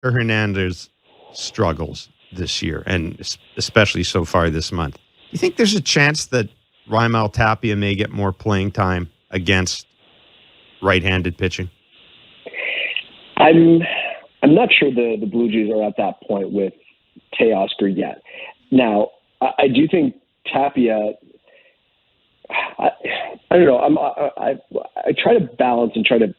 Hernandez struggles this year, and especially so far this month. You think there's a chance that Raimel Tapia may get more playing time against right-handed pitching? I'm not sure the Blue Jays are at that point with Teoscar yet. Now, I do think Tapia. I don't know. I try to balance and try to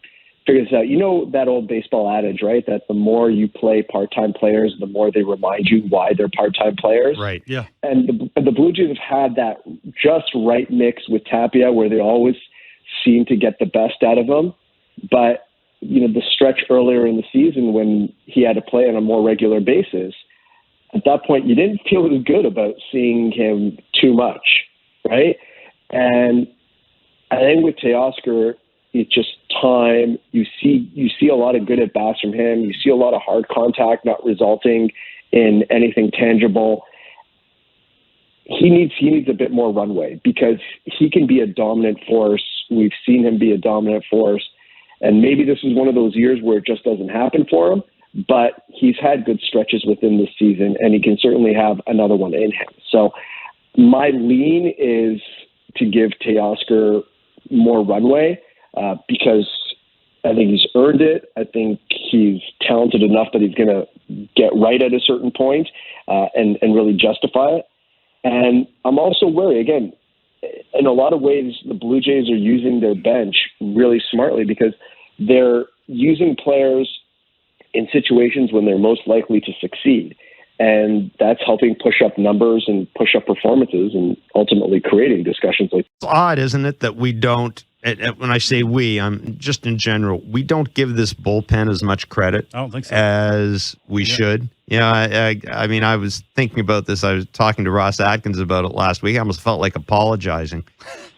figure this out. You know that old baseball adage, right? That the more you play part-time players, the more they remind you why they're part-time players. Right. Yeah. And the Blue Jays have had that just right mix with Tapia, where they always seem to get the best out of him. But the stretch earlier in the season when he had to play on a more regular basis, at that point you didn't feel as good about seeing him too much, right? And I think with Teoscar, it's just time. You see a lot of good at bats from him. You see a lot of hard contact not resulting in anything tangible. He needs a bit more runway because he can be a dominant force. We've seen him be a dominant force. And maybe this is one of those years where it just doesn't happen for him, but he's had good stretches within this season, and he can certainly have another one in him. So my lean is to give Teoscar more runway because I think he's earned it. I think he's talented enough that he's going to get right at a certain point and really justify it. And I'm also wary, again, in a lot of ways, the Blue Jays are using their bench really smartly because they're using players in situations when they're most likely to succeed. And that's helping push up numbers and push up performances and ultimately creating discussions like It's odd, isn't it, that we don't, when I say we, I'm just in general, we don't give this bullpen as much credit I don't think so. as we should. I mean, I was thinking about this. I was talking to Ross Atkins about it last week. I almost felt like apologizing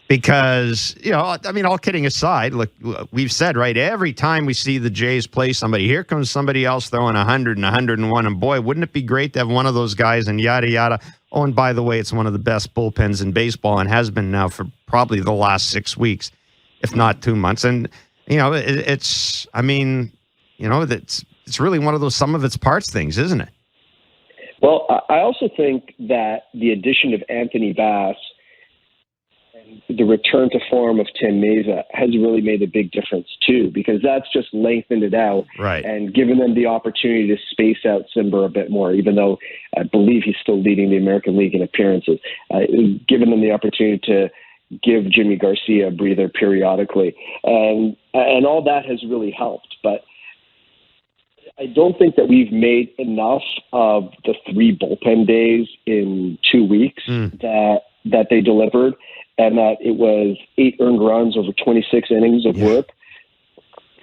because, I mean, all kidding aside, look, we've said, right, every time we see the Jays play somebody, here comes somebody else throwing 100 and 101. And boy, wouldn't it be great to have one of those guys and yada, yada. Oh, and by the way, it's one of the best bullpens in baseball and has been now for probably the last 6 weeks, if not 2 months. And, it's really one of those sum of its parts things, isn't it? Well, I also think that the addition of Anthony Bass and the return to form of Tim Meza has really made a big difference too, because that's just lengthened it out and given them the opportunity to space out Simber a bit more, even though I believe he's still leading the American League in appearances, given them the opportunity to give Jimmy Garcia a breather periodically. And all that has really helped. But I don't think that we've made enough of the 3 bullpen days in 2 weeks that they delivered, and that it was 8 earned runs over 26 innings of work.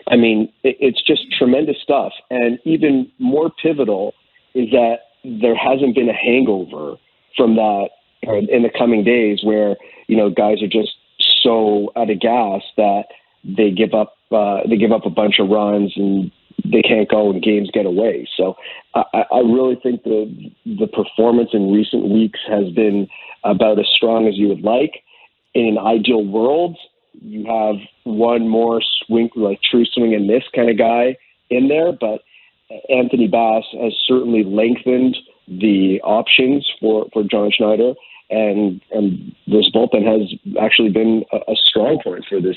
I mean, it's just tremendous stuff. And even more pivotal is that there hasn't been a hangover from that in the coming days where, guys are just so out of gas that they give up a bunch of runs and they can't go and games get away. So I really think the performance in recent weeks has been about as strong as you would like. In an ideal world, you have one more swing, like true swing and miss kind of guy in there, but Anthony Bass has certainly lengthened the options for John Schneider, and this bullpen has actually been a strong point for this